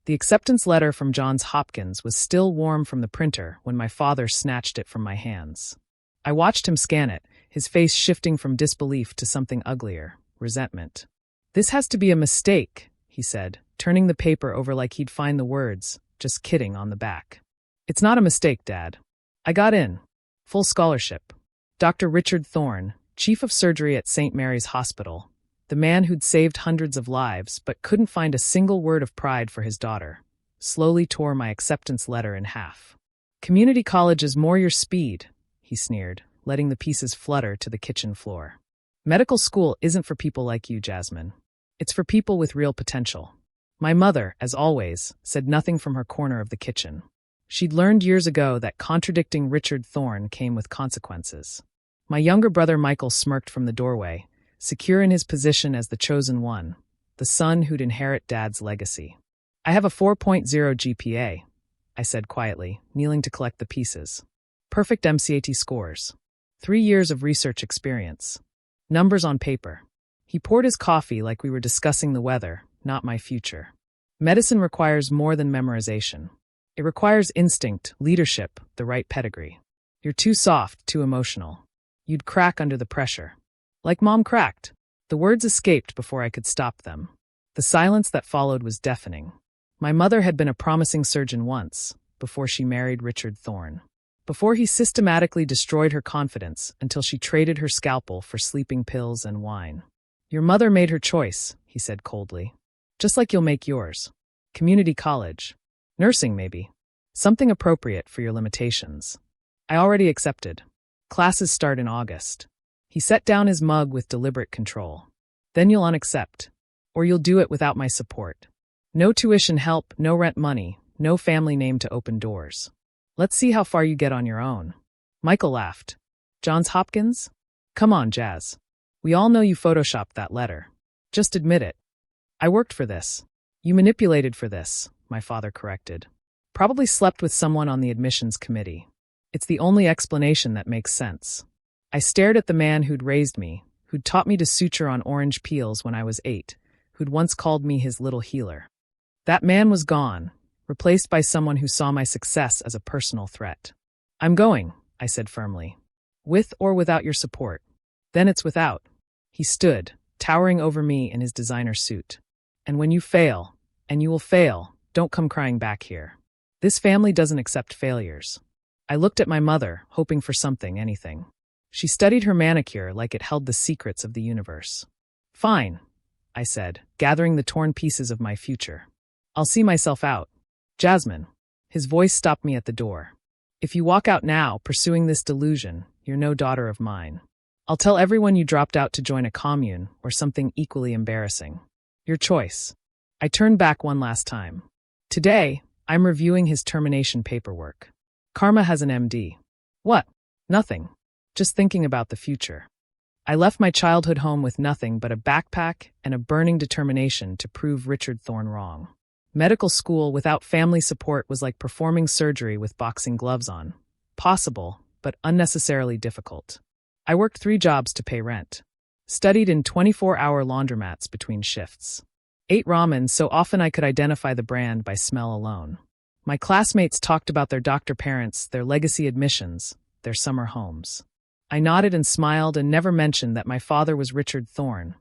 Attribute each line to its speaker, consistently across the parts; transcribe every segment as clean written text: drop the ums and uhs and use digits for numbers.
Speaker 1: The acceptance letter from Johns Hopkins was still warm from the printer when my father snatched it from my hands. I watched him scan it, his face shifting from disbelief to something uglier, resentment. "This has to be a mistake," he said, turning the paper over like he'd find the words, "just kidding," on the back. "It's not a mistake, Dad. I got in. Full scholarship. Dr. Richard Thorne, chief of surgery at St. Mary's Hospital, the man who'd saved hundreds of lives but couldn't find a single word of pride for his daughter, slowly tore my acceptance letter in half. "Community college is more your speed," he sneered, letting the pieces flutter to the kitchen floor. "Medical school isn't for people like you, Jasmine. It's for people with real potential." My mother, as always, said nothing from her corner of the kitchen. She'd learned years ago that contradicting Richard Thorne came with consequences. My younger brother Michael smirked from the doorway, secure in his position as the chosen one, the son who'd inherit Dad's legacy. "I have a 4.0 GPA, I said quietly, kneeling to collect the pieces. "Perfect MCAT scores. 3 years of research experience. Numbers on paper." He poured his coffee like we were discussing the weather, not my future. "Medicine requires more than memorization. It requires instinct, leadership, the right pedigree. You're too soft, too emotional. You'd crack under the pressure. Like Mom cracked." The words escaped before I could stop them. The silence that followed was deafening. My mother had been a promising surgeon once, before she married Richard Thorne. Before he systematically destroyed her confidence until she traded her scalpel for sleeping pills and wine. "Your mother made her choice," he said coldly. "Just like you'll make yours. Community college. Nursing, maybe. Something appropriate for your limitations. I already accepted. Classes start in August." He set down his mug with deliberate control. "Then you'll unaccept. Or you'll do it without my support. No tuition help, no rent money, no family name to open doors. Let's see how far you get on your own." Michael laughed. "Johns Hopkins? Come on, Jazz. We all know you photoshopped that letter. Just admit it." "I worked for this. You manipulated for this," my father corrected. "Probably slept with someone on the admissions committee. It's the only explanation that makes sense." I stared at the man who'd raised me, who'd taught me to suture on orange peels when I was 8, who'd once called me his little healer. That man was gone, replaced by someone who saw my success as a personal threat. "I'm going," I said firmly. "With or without your support." "Then it's without." He stood, towering over me in his designer suit. "And when you fail, and you will fail, don't come crying back here. This family doesn't accept failures." I looked at my mother, hoping for something, anything. She studied her manicure like it held the secrets of the universe. "Fine," I said, gathering the torn pieces of my future. "I'll see myself out. Jasmine." His voice stopped me at the door. "If you walk out now, pursuing this delusion, you're no daughter of mine. I'll tell everyone you dropped out to join a commune or something equally embarrassing. Your choice." I turned back one last time. "Today, I'm reviewing his termination paperwork. Karma has an MD. What? Nothing. Just thinking about the future. I left my childhood home with nothing but a backpack and a burning determination to prove Richard Thorne wrong. Medical school without family support was like performing surgery with boxing gloves on. Possible, but unnecessarily difficult. I worked 3 jobs to pay rent. Studied in 24-hour laundromats between shifts. Ate ramen so often I could identify the brand by smell alone. My classmates talked about their doctor parents, their legacy admissions, their summer homes. I nodded and smiled and never mentioned that my father was Richard Thorne,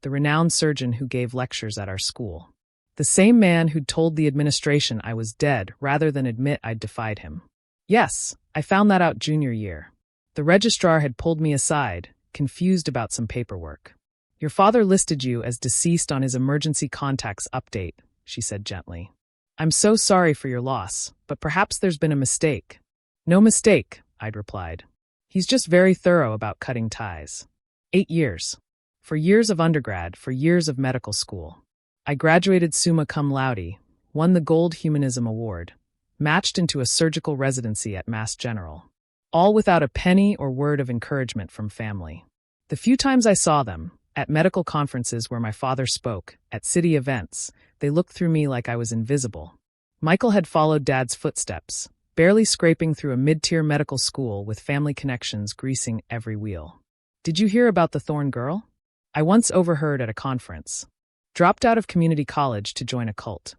Speaker 1: the renowned surgeon who gave lectures at our school. The same man who'd told the administration I was dead rather than admit I'd defied him. Yes, I found that out junior year. The registrar had pulled me aside, confused about some paperwork. "Your father listed you as deceased on his emergency contacts update," she said gently. "I'm so sorry for your loss, but perhaps there's been a mistake." "No mistake," I'd replied. "He's just very thorough about cutting ties." 8 years. For years of undergrad, for years of medical school. I graduated summa cum laude, won the Gold Humanism Award, matched into a surgical residency at Mass General. All without a penny or word of encouragement from family. The few times I saw them, at medical conferences where my father spoke, at city events, they looked through me like I was invisible. Michael had followed Dad's footsteps, barely scraping through a mid-tier medical school with family connections greasing every wheel. "Did you hear about the Thorne girl?" I once overheard at a conference. "Dropped out of community college to join a cult.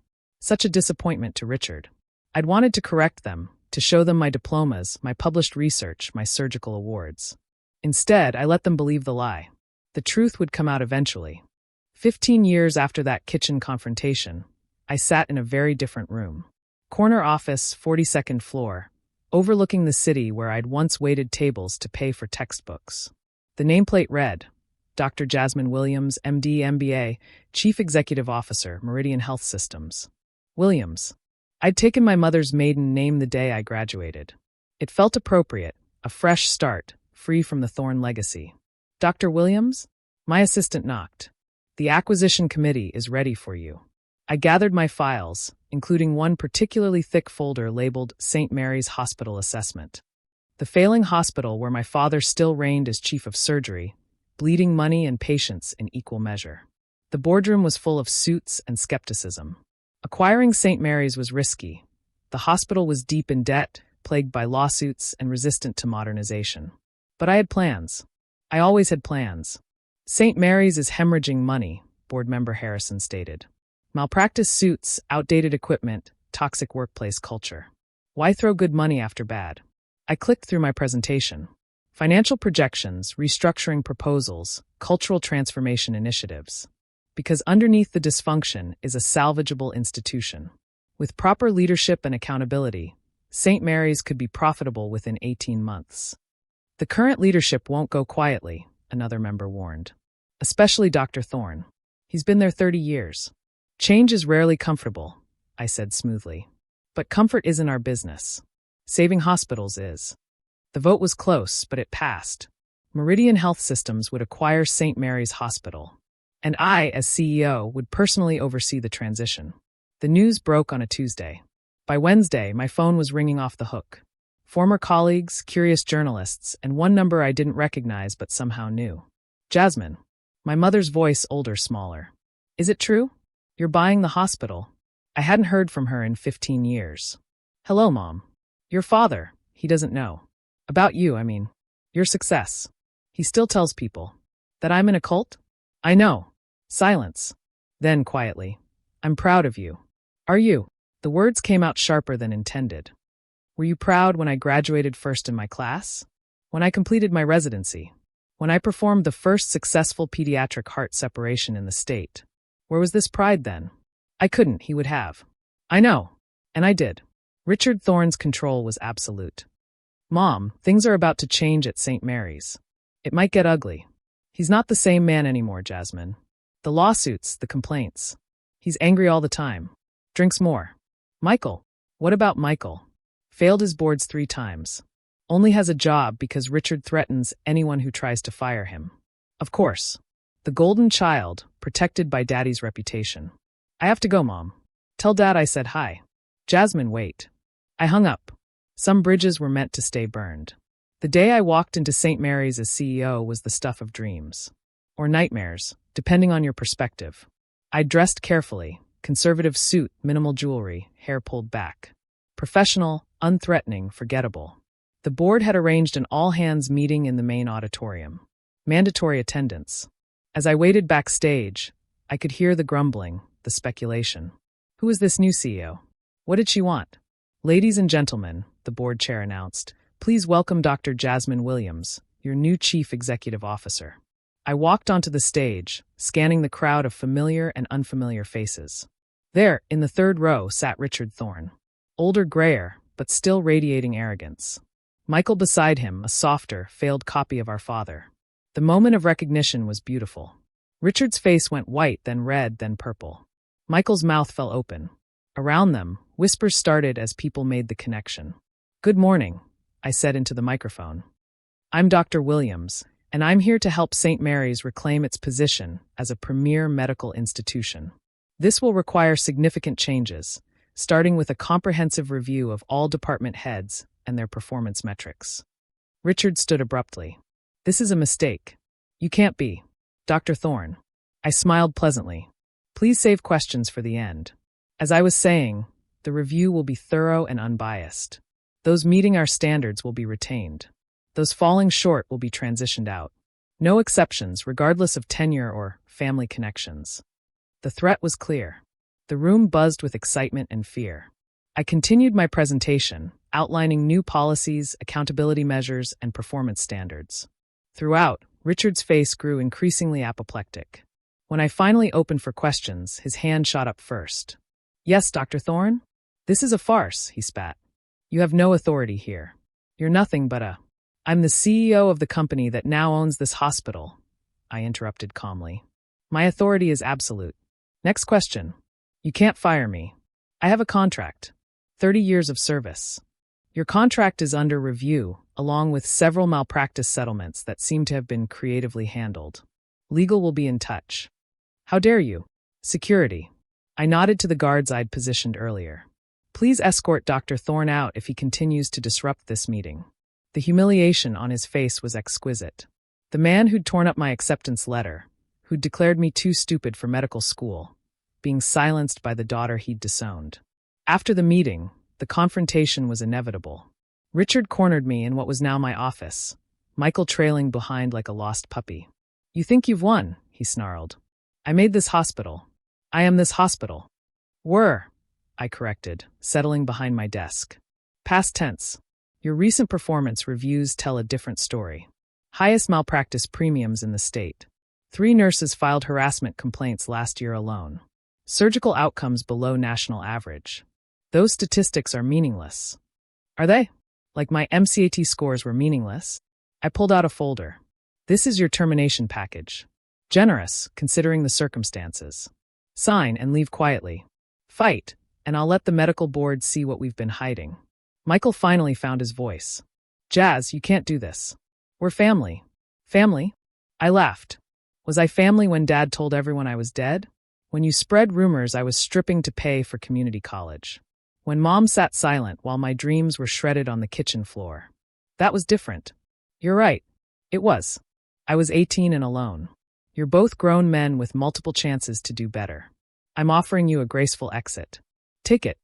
Speaker 1: Such a disappointment to Richard. I'd wanted to correct them, to show them my diplomas, my published research, my surgical awards. Instead, I let them believe the lie. The truth would come out eventually. 15 years after that kitchen confrontation, I sat in a very different room. Corner office, 42nd floor, overlooking the city where I'd once waited tables to pay for textbooks. The nameplate read, Dr. Jasmine Williams, MD, MBA, Chief Executive Officer, Meridian Health Systems. Williams. I'd taken my mother's maiden name the day I graduated. It felt appropriate, a fresh start, free from the Thorne legacy. Dr. Williams? My assistant knocked. The acquisition committee is ready for you. I gathered my files, including one particularly thick folder labeled St. Mary's Hospital Assessment. The failing hospital where my father still reigned as chief of surgery, bleeding money and patients in equal measure. The boardroom was full of suits and skepticism. Acquiring St. Mary's was risky. The hospital was deep in debt, plagued by lawsuits and resistant to modernization. But I had plans. I always had plans. St. Mary's is hemorrhaging money, board member Harrison stated. Malpractice suits, outdated equipment, toxic workplace culture. Why throw good money after bad? I clicked through my presentation. Financial projections, restructuring proposals, cultural transformation initiatives. Because underneath the dysfunction is a salvageable institution. With proper leadership and accountability, St. Mary's could be profitable within 18 months. The current leadership won't go quietly, another member warned. Especially Dr. Thorne. He's been there 30 years. Change is rarely comfortable, I said smoothly. But comfort isn't our business. Saving hospitals is. The vote was close, but it passed. Meridian Health Systems would acquire St. Mary's Hospital. And I, as CEO, would personally oversee the transition. The news broke on a Tuesday. By Wednesday, my phone was ringing off the hook. Former colleagues, curious journalists, and one number I didn't recognize but somehow knew. Jasmine. My mother's voice older, smaller. Is it true? You're buying the hospital. I hadn't heard from her in 15 years. Hello, Mom. Your father, he doesn't know. About you, I mean. Your success. He still tells people. That I'm in a cult? I know. Silence. Then, quietly. I'm proud of you. Are you? The words came out sharper than intended. Were you proud when I graduated first in my class? When I completed my residency? When I performed the first successful pediatric heart separation in the state? Where was this pride then? I couldn't, he would have. I know. And I did. Richard Thorne's control was absolute. Mom, things are about to change at St. Mary's. It might get ugly. He's not the same man anymore, Jasmine. The lawsuits, the complaints. He's angry all the time. Drinks more. Michael. What about Michael? Failed his boards 3 times. Only has a job because Richard threatens anyone who tries to fire him. Of course. The golden child, protected by Daddy's reputation. I have to go, Mom. Tell Dad I said hi. Jasmine, wait. I hung up. Some bridges were meant to stay burned. The day I walked into St. Mary's as CEO was the stuff of dreams. Or nightmares, depending on your perspective. I dressed carefully, conservative suit, minimal jewelry, hair pulled back. Professional, unthreatening, forgettable. The board had arranged an all-hands meeting in the main auditorium. Mandatory attendance. As I waited backstage, I could hear the grumbling, the speculation. Who is this new CEO? What did she want? Ladies and gentlemen, the board chair announced, please welcome Dr. Jasmine Williams, your new Chief Executive Officer. I walked onto the stage, scanning the crowd of familiar and unfamiliar faces. There, in the 3rd row, sat Richard Thorne. Older, grayer, but still radiating arrogance. Michael beside him, a softer, failed copy of our father. The moment of recognition was beautiful. Richard's face went white, then red, then purple. Michael's mouth fell open. Around them, whispers started as people made the connection. Good morning, I said into the microphone. I'm Dr. Williams, and I'm here to help St. Mary's reclaim its position as a premier medical institution. This will require significant changes, starting with a comprehensive review of all department heads and their performance metrics. Richard stood abruptly. This is a mistake. You can't be. Dr. Thorne. I smiled pleasantly. Please save questions for the end. As I was saying, the review will be thorough and unbiased. Those meeting our standards will be retained. Those falling short will be transitioned out. No exceptions, regardless of tenure or family connections. The threat was clear. The room buzzed with excitement and fear. I continued my presentation, outlining new policies, accountability measures, and performance standards. Throughout, Richard's face grew increasingly apoplectic. When I finally opened for questions, his hand shot up first. "Yes, Dr. Thorne? This is a farce," he spat. "You have no authority here. You're nothing but a—" "I'm the CEO of the company that now owns this hospital," I interrupted calmly. "My authority is absolute. Next question. You can't fire me. I have a contract. 30 years of service. Your contract is under review, along with several malpractice settlements that seem to have been creatively handled. Legal will be in touch." "How dare you?" "Security." I nodded to the guards I'd positioned earlier. "Please escort Dr. Thorne out if he continues to disrupt this meeting." The humiliation on his face was exquisite. The man who'd torn up my acceptance letter, who'd declared me too stupid for medical school, being silenced by the daughter he'd disowned. After the meeting, the confrontation was inevitable. Richard cornered me in what was now my office, Michael trailing behind like a lost puppy. "You think you've won," he snarled. "I made this hospital. I am this hospital." "Were," I corrected, settling behind my desk. "Past tense. Your recent performance reviews tell a different story. Highest malpractice premiums in the state. 3 nurses filed harassment complaints last year alone. Surgical outcomes below national average. Those statistics are meaningless." "Are they? Like my MCAT scores were meaningless?" I pulled out a folder. "This is your termination package. Generous, considering the circumstances. Sign and leave quietly. Fight, and I'll let the medical board see what we've been hiding." Michael finally found his voice. "Jazz, you can't do this. We're family." "Family?" I laughed. "Was I family when Dad told everyone I was dead? When you spread rumors I was stripping to pay for community college? When Mom sat silent while my dreams were shredded on the kitchen floor? That was different." "You're right. It was. I was 18 and alone. You're both grown men with multiple chances to do better. I'm offering you a graceful exit. Take it."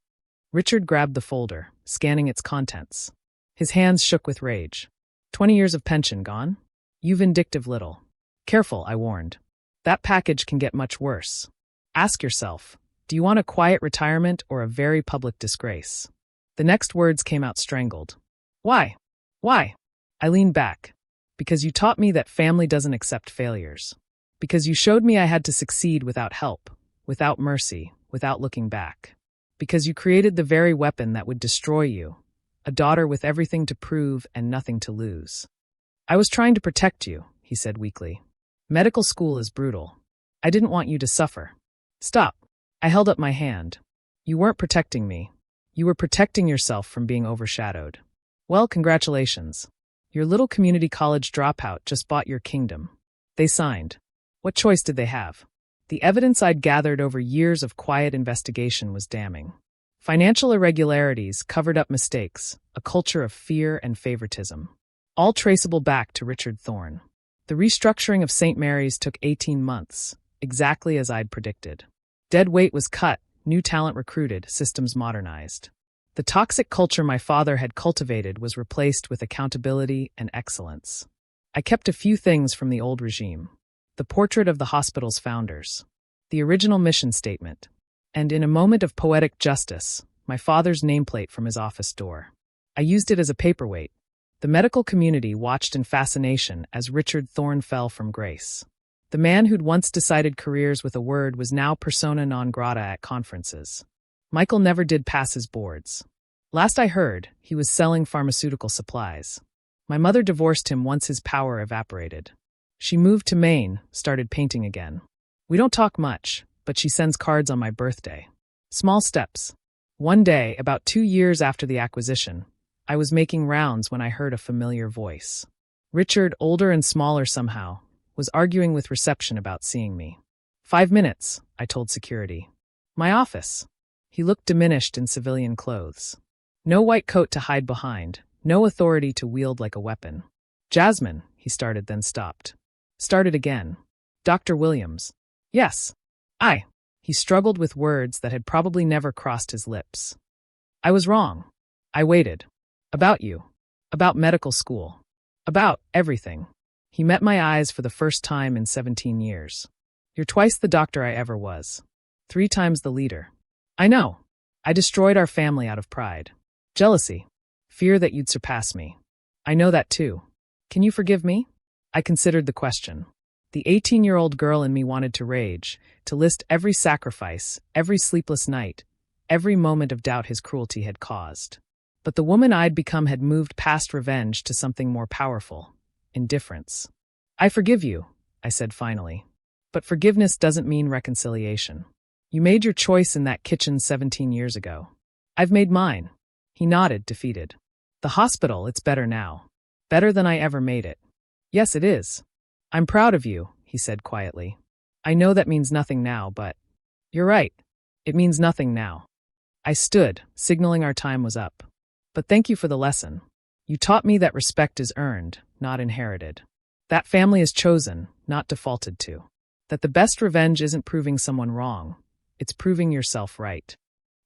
Speaker 1: Richard grabbed the folder, scanning its contents. His hands shook with rage. 20 years of pension gone? You vindictive little. "Careful," I warned. "That package can get much worse. Ask yourself, do you want a quiet retirement or a very public disgrace?" The next words came out strangled. "Why? Why?" I leaned back. "Because you taught me that family doesn't accept failures. Because you showed me I had to succeed without help, without mercy, without looking back. Because you created the very weapon that would destroy you, a daughter with everything to prove and nothing to lose." "I was trying to protect you," he said weakly. "Medical school is brutal. I didn't want you to suffer." "Stop." I held up my hand. "You weren't protecting me. You were protecting yourself from being overshadowed. Well, congratulations. Your little community college dropout just bought your kingdom." They signed. What choice did they have? The evidence I'd gathered over years of quiet investigation was damning. Financial irregularities, covered up mistakes, a culture of fear and favoritism. All traceable back to Richard Thorne. The restructuring of St. Mary's took 18 months, exactly as I'd predicted. Dead weight was cut, new talent recruited, systems modernized. The toxic culture my father had cultivated was replaced with accountability and excellence. I kept a few things from the old regime. The portrait of the hospital's founders. The original mission statement. And in a moment of poetic justice, my father's nameplate from his office door. I used it as a paperweight. The medical community watched in fascination as Richard Thorne fell from grace. The man who'd once decided careers with a word was now persona non grata at conferences. Michael never did pass his boards. Last I heard, he was selling pharmaceutical supplies. My mother divorced him once his power evaporated. She moved to Maine, started painting again. We don't talk much, but she sends cards on my birthday. Small steps. One day, about 2 years after the acquisition, I was making rounds when I heard a familiar voice. Richard, older and smaller somehow, was arguing with reception about seeing me. 5 minutes, I told security. My office. He looked diminished in civilian clothes. No white coat to hide behind, no authority to wield like a weapon. Jasmine, he started, then stopped. Started again. Dr. Williams. Yes. I. He struggled with words that had probably never crossed his lips. I was wrong. I waited. About you. About medical school. About everything. He met my eyes for the first time in 17 years. You're twice the doctor I ever was. 3 times the leader. I know. I destroyed our family out of pride. Jealousy. Fear that you'd surpass me. I know that too. Can you forgive me? I considered the question. The 18-year-old girl in me wanted to rage, to list every sacrifice, every sleepless night, every moment of doubt his cruelty had caused. But the woman I'd become had moved past revenge to something more powerful: indifference. I forgive you, I said finally. But forgiveness doesn't mean reconciliation. You made your choice in that kitchen 17 years ago. I've made mine. He nodded, defeated. The hospital, it's better now. Better than I ever made it. Yes, it is. I'm proud of you, he said quietly. I know that means nothing now, but… You're right. It means nothing now. I stood, signaling our time was up. But thank you for the lesson. You taught me that respect is earned, not inherited. That family is chosen, not defaulted to. That the best revenge isn't proving someone wrong. It's proving yourself right.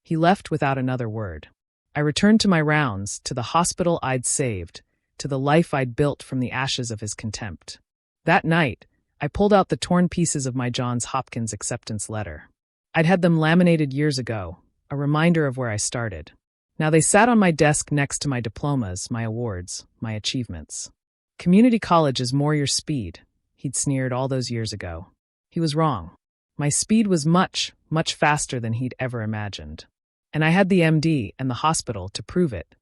Speaker 1: He left without another word. I returned to my rounds, to the hospital I'd saved, to the life I'd built from the ashes of his contempt. That night, I pulled out the torn pieces of my Johns Hopkins acceptance letter. I'd had them laminated years ago, a reminder of where I started. Now they sat on my desk next to my diplomas, my awards, my achievements. Community college is more your speed, he'd sneered all those years ago. He was wrong. My speed was much, much faster than he'd ever imagined. And I had the MD and the hospital to prove it.